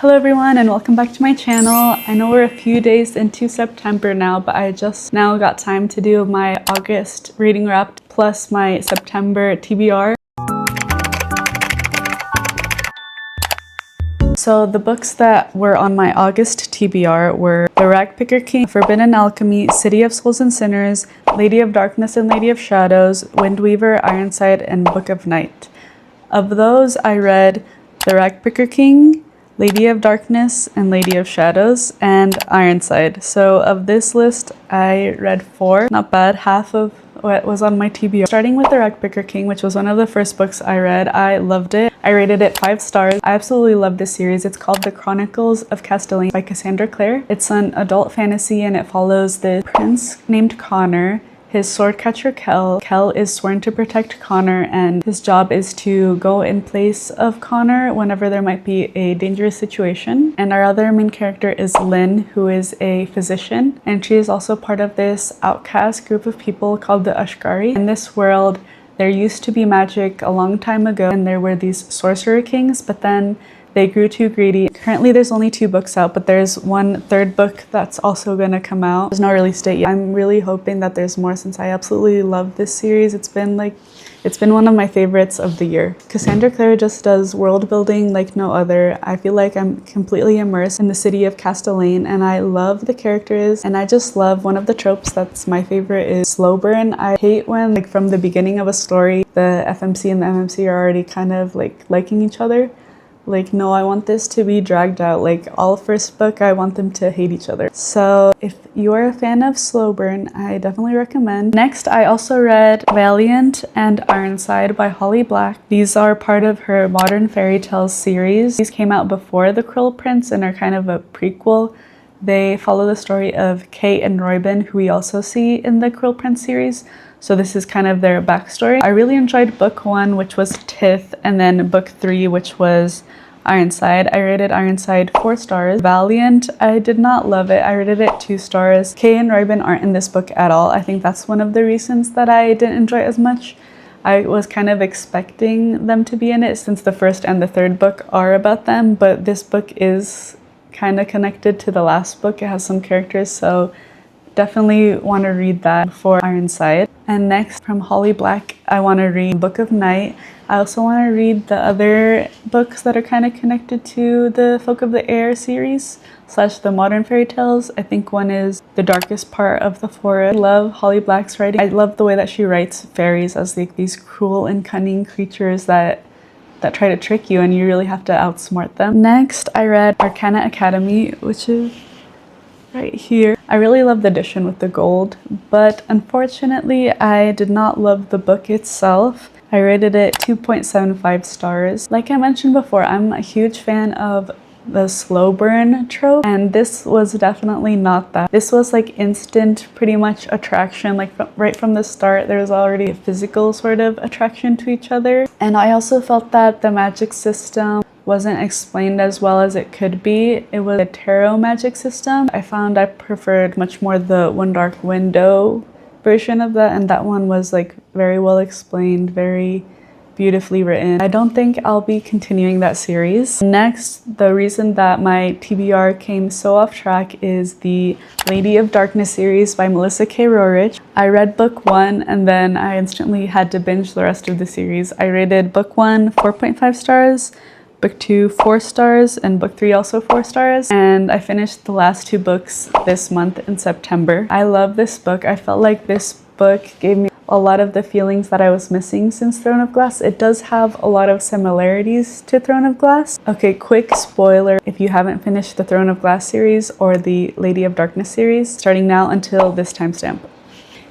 Hello everyone and welcome back to my channel. I know we're a few days into September now, but I just now got time to do my August reading wrap plus my September TBR. So the books that were on my August TBR were The Ragpicker King, Forbidden Alchemy, City of Souls and Sinners, Lady of Darkness and Lady of Shadows, Windweaver, Ironside, and Book of Night. Of those, I read The Ragpicker King, Lady of Darkness and Lady of Shadows, and Ironside. So of this list, I read 4. Not bad, half of what was on my TBR. Starting with The Ragpicker King, which was one of the first books I read. I loved it. I rated it 5 stars. I absolutely love this series. It's called The Chronicles of Castellane by Cassandra Clare. It's an adult fantasy and it follows the prince named Connor, his swordcatcher Kel. Kel is sworn to protect Connor and his job is to go in place of Connor whenever there might be a dangerous situation. And our other main character is Lynn, who is a physician, and she is also part of this outcast group of people called the Ashkari. In this world, there used to be magic a long time ago and there were these sorcerer kings, but then they grew too greedy. Currently there's only 2 books out, but there's one third book that's also gonna come out. There's no release date yet. I'm really hoping that there's more since I absolutely love this series. It's been one of my favorites of the year. Cassandra Clare just does world building like no other. I feel like I'm completely immersed in the city of Castellane and I love the characters, and I just love one of the tropes that's my favorite is slow burn. I hate when like from the beginning of a story, the FMC and the MMC are already kind of like liking each other. Like, no, I want this to be dragged out. Like, all first book, I want them to hate each other. So if you are a fan of slow burn, I definitely recommend. Next, I also read Valiant and Ironside by Holly Black. These are part of her Modern Fairy Tales series. These came out before The Cruel Prince and are kind of a prequel. They follow the story of Kate and Roybin, who we also see in the Cruel Prince series. So this is kind of their backstory. I really enjoyed book 1, which was Tith, and then book 3, which was Ironside. I rated Ironside 4 stars. Valiant, I did not love it. I rated it 2 stars. Kay and Roybin aren't in this book at all. I think that's one of the reasons that I didn't enjoy it as much. I was kind of expecting them to be in it since the first and the third book are about them, but this book is kind of connected to the last book. It has some characters, so definitely want to read that before Ironside. And next, from Holly Black, I want to read Book of Night. I also want to read the other books that are kind of connected to the Folk of the Air series / the Modern Fairy Tales. I think one is The Darkest Part of the Forest. I love Holly Black's writing. I love the way that she writes fairies as like these cruel and cunning creatures that try to trick you and you really have to outsmart them. Next, I read Arcana Academy, which is right here. I really love the edition with the gold, but unfortunately I did not love the book itself. I rated it 2.75 stars. Like I mentioned before, I'm a huge fan of the slow burn trope, and this was definitely not that. This was like instant pretty much attraction, like right from the start there's already a physical sort of attraction to each other. And I also felt that the magic system wasn't explained as well as it could be. It was a tarot magic system. I found I preferred much more the One Dark Window version of that, and that one was like very well explained, very beautifully written. I don't think I'll be continuing that series. Next, the reason that my TBR came so off track is the Lady of Darkness series by Melissa K. Rorich. I read book 1 and then I instantly had to binge the rest of the series. I rated book 1 4.5 stars, book 2 4 stars, and book 3 also 4 stars. And I finished the last 2 books this month in September. I love this book. I felt like this book gave me a lot of the feelings that I was missing since Throne of Glass. It does have a lot of similarities to Throne of Glass. Okay, quick spoiler if you haven't finished the Throne of Glass series or the Lady of Darkness series, starting now until this timestamp.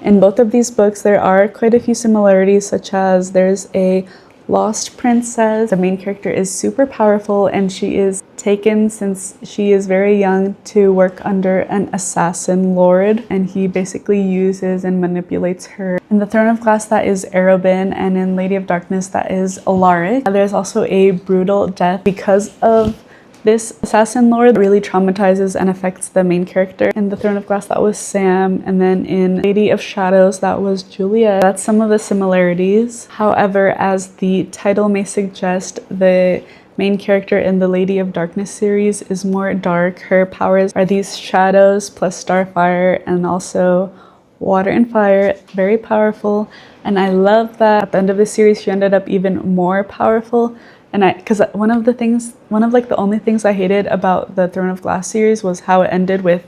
In both of these books, there are quite a few similarities, such as there's a lost princess. The main character is super powerful and she is taken since she is very young to work under an assassin lord, and he basically uses and manipulates her. In the Throne of Glass, that is Arobin, and in Lady of Darkness, that is Alaric. There's also a brutal death because of this assassin lord. Really traumatizes and affects the main character. In the Throne of Glass, that was Sam, and then in Lady of Shadows, that was Julia. That's some of the similarities. However, as the title may suggest, the main character in the Lady of Darkness series is more dark. Her powers are these shadows plus starfire and also water and fire, very powerful. And I love that at the end of the series she ended up even more powerful. And because one of like the only things I hated about the Throne of Glass series was how it ended with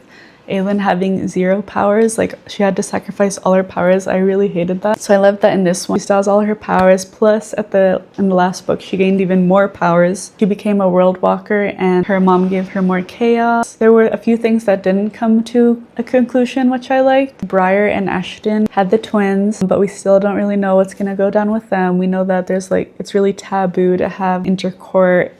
Aelin having 0 powers. Like, she had to sacrifice all her powers. I really hated that. So I love that in this one she still has all her powers, plus in the last book she gained even more powers. She became a world walker and her mom gave her more chaos. There were a few things that didn't come to a conclusion, which I liked. Briar and Ashton had the twins, but we still don't really know what's gonna go down with them. We know that it's really taboo to have intercourt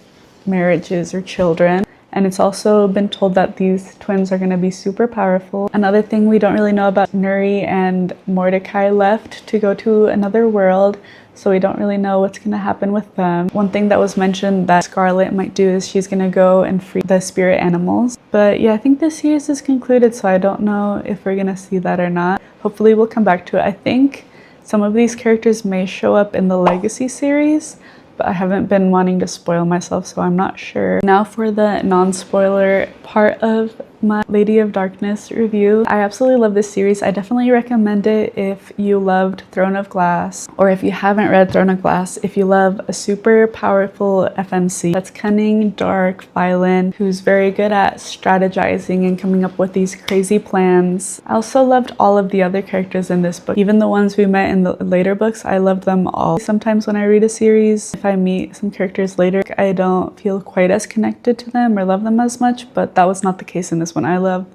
marriages or children. And it's also been told that these twins are going to be super powerful. Another thing we don't really know about, Nuri and Mordecai left to go to another world, so we don't really know what's going to happen with them. One thing that was mentioned that Scarlet might do is she's going to go and free the spirit animals. But yeah, I think this series is concluded, so I don't know if we're going to see that or not. Hopefully we'll come back to it. I think some of these characters may show up in the Legacy series, but I haven't been wanting to spoil myself, so I'm not sure. Now for the non-spoiler part of my Lady of Darkness review. I absolutely love this series. I definitely recommend it if you loved Throne of Glass, or if you haven't read Throne of Glass, if you love a super powerful FMC that's cunning, dark, violent, who's very good at strategizing and coming up with these crazy plans. I also loved all of the other characters in this book. Even the ones we met in the later books, I loved them all. Sometimes when I read a series, if I meet some characters later, I don't feel quite as connected to them or love them as much, but that was not the case in this one. I love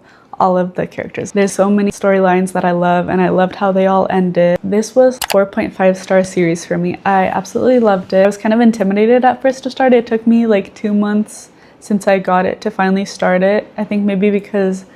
all of the characters. There's so many storylines that I love, and I loved how they all ended. This was 4.5-star series for me. I absolutely loved it. I was kind of intimidated at first to start it. It took me like 2 months since I got it to finally start it. I think maybe because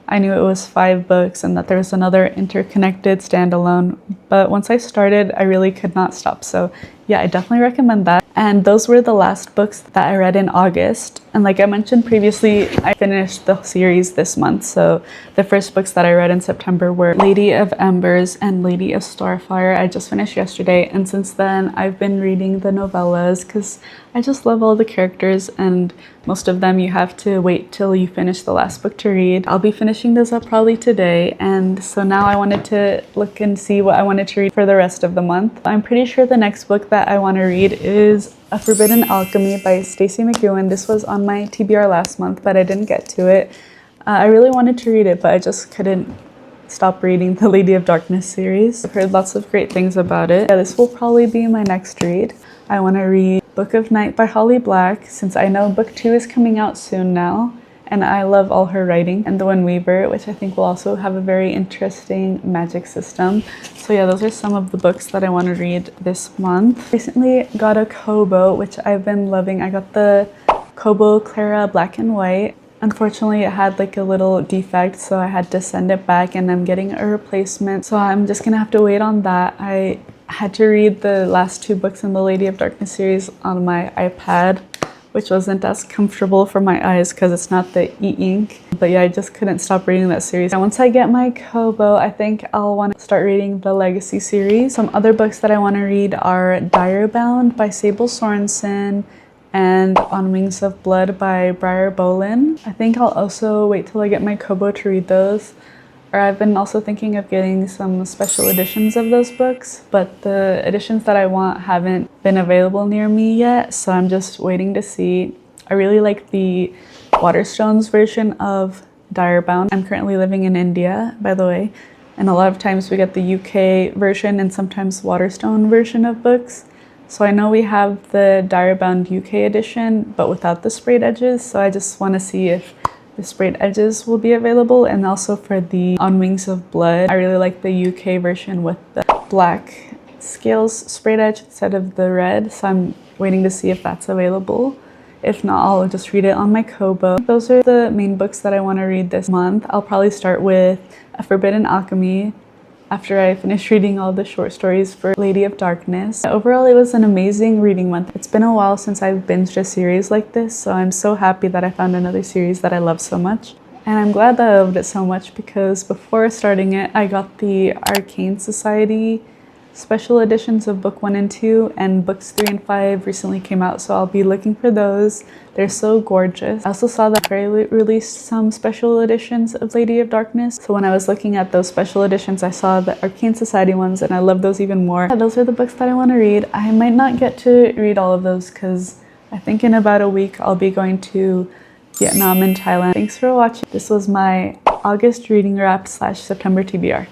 I knew it was 5 books and that there was another interconnected standalone. But once I started, I really could not stop. So yeah, I definitely recommend that. And those were the last books that I read in August. And like I mentioned previously, I finished the series this month. So the first books that I read in September were Lady of Embers and Lady of Starfire. I just finished yesterday. And since then, I've been reading the novellas because I just love all the characters, and most of them you have to wait till you finish the last book to read. I'll be finishing those up probably today. And so now I wanted to look and see what I wanted to read for the rest of the month. I'm pretty sure the next book that I want to read is A Forbidden Alchemy by Stacey McEwen. This was on my TBR last month, but I didn't get to it. I really wanted to read it, but I just couldn't stop reading the Lady of Darkness series. I've heard lots of great things about it. Yeah, this will probably be my next read. I want to read Book of Night by Holly Black, since I know book 2 is coming out soon now, and I love all her writing, and The Wind Weaver, which I think will also have a very interesting magic system. So yeah, those are some of the books that I want to read this month. Recently got a Kobo, which I've been loving. I got the Kobo Clara Black and White. Unfortunately, it had like a little defect, so I had to send it back, and I'm getting a replacement. So I'm just gonna have to wait on that. I had to read the last 2 books in the Lady of Darkness series on my iPad, which wasn't as comfortable for my eyes because it's not the e-ink. But yeah, I just couldn't stop reading that series. And once I get my Kobo, I think I'll want to start reading the Legacy series. Some other books that I want to read are Direbound by Sable Sorensen and On Wings of Blood by Briar Bolin. I think I'll also wait till I get my Kobo to read those. Or I've been also thinking of getting some special editions of those books, but the editions that I want haven't been available near me yet, so I'm just waiting to see. I really like the Waterstones version of Direbound. I'm currently living in India, by the way, and a lot of times we get the UK version and sometimes Waterstone version of books. So I know we have the Direbound UK edition, but without the sprayed edges, so I just want to see if the sprayed edges will be available. And also for the On Wings of Blood, I really like the UK version with the black scales sprayed edge instead of the red, so I'm waiting to see if that's available. If not, I'll just read it on my Kobo. Those are the main books that I want to read this month. I'll probably start with A Forbidden Alchemy after I finish reading all the short stories for Lady of Darkness. Overall, it was an amazing reading month. It's been a while since I've binged a series like this, so I'm so happy that I found another series that I love so much. And I'm glad that I loved it so much because before starting it, I got the Arcane Society special editions of book 1 and 2, and books 3 and 5 recently came out, so I'll be looking for those. They're so gorgeous. I also saw that Fairy Loot released some special editions of Lady of Darkness, so when I was looking at those special editions, I saw the Arcane Society ones, and I love those even more. Those are the books that I want to read. I might not get to read all of those because I think in about a week I'll be going to Vietnam and Thailand. Thanks for watching. This was my August reading wrap / September TBR.